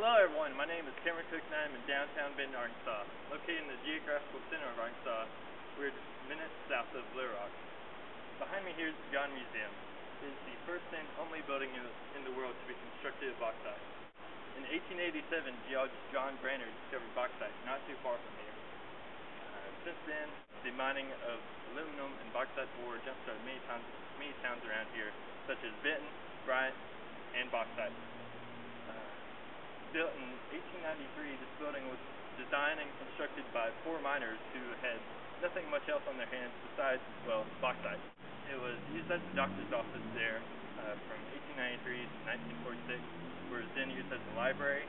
Hello everyone, my name is Cameron Cook and I'm in downtown Benton, Arkansas. Located in the geographical center of Arkansas, we're just minutes south of Little Rock. Behind me here is the Gann Museum. It is the first and only building in the world to be constructed of bauxite. In 1887, geologist John Brainerd discovered bauxite not too far from here. Since then, the mining of aluminum and bauxite ore jump-started many towns around here, such as Benton, Bryant, and Bauxite. Built in 1893, this building was designed and constructed by poor miners who had nothing much else on their hands besides, bauxite. It was used as a doctor's office there from 1893 to 1946, where it was then used as a library,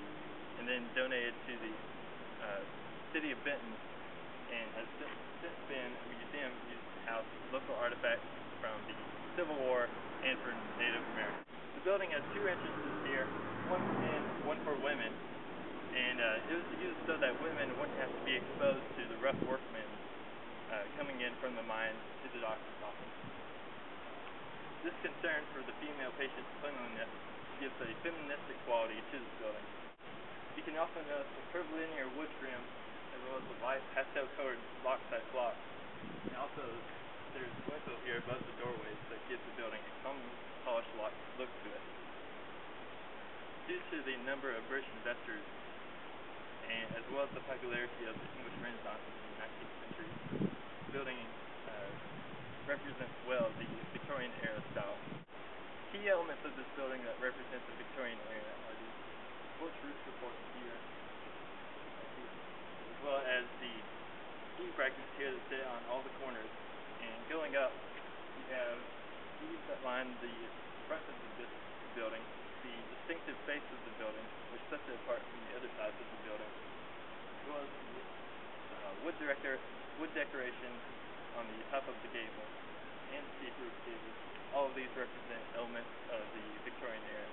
and then donated to the city of Benton, and has since been a museum used to house local artifacts from the Civil War and for Native Americans. The building has two entrances here, one for men, one for women, and it was used so that women wouldn't have to be exposed to the rough workmen coming in from the mines to the doctor's office. This concern for the female patient's cleanliness gives a feministic quality to this building. You can also notice the curvilinear wood trim as well as the light pastel-colored bauxite blocks. And also, there's a window here above the doorways that gives the building a calm, polished look to it. Due to the number of British investors, and as well as the popularity of the English Renaissance in the 19th century, the building represents well the Victorian era style. Key elements of this building that represent the Victorian era are the porch roof supports here, as well as the eave brackets here that sit on all the corners. And going up, you have eaves that line the front of this building, the distinctive face of the building, which sets it apart from the other sides of the building, as well as the wood decoration on the top of the gable and the roof gable. All of these represent elements of the Victorian era.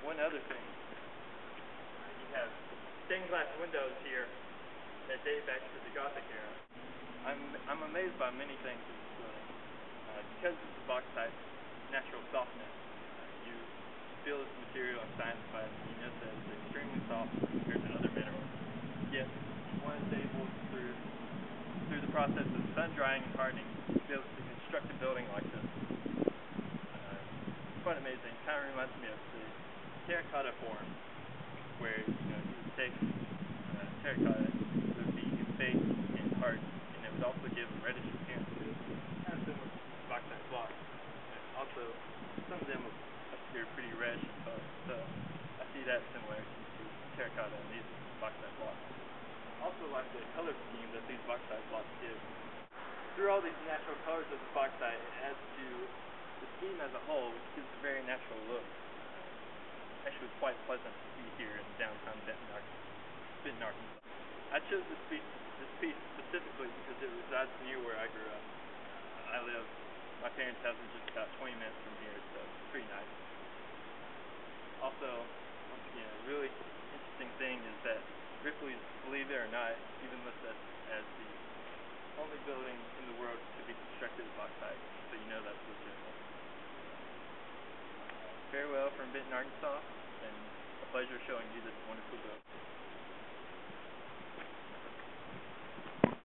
One other thing, you have stained glass windows here that date back to the Gothic era. I'm amazed by many things in this building. Because of the bauxite's natural softness, you feel this material in science class and you notice that it's extremely soft compared to other minerals. Yet, one is able through the process of sun drying and hardening to be able to construct a building like this. It's quite amazing. It kind of reminds me of the terracotta form, where you would take terracotta, it would be baked and hardened, and it would also give a reddish appearance to it, kind of similar to bauxite blocks. And also, some of them appear pretty reddish in color, so I see that similarity to terracotta and these bauxite blocks. I also like the color scheme that these bauxite blocks give. Through all these natural colors of the bauxite, it adds to the scheme as a whole, which gives a very natural look. Actually quite pleasant to see here in downtown Benton, Arkansas. I chose this piece specifically because it resides near where I grew up. My parents' house is just about 20 minutes from here, so it's pretty nice. Also, once again, a really interesting thing is that Ripley's, believe it or not, even lists us as the only building in the world to be constructed of bauxite, so you know that's legitimate. Farewell from Benton, Arkansas. It's been a pleasure showing you this wonderful book.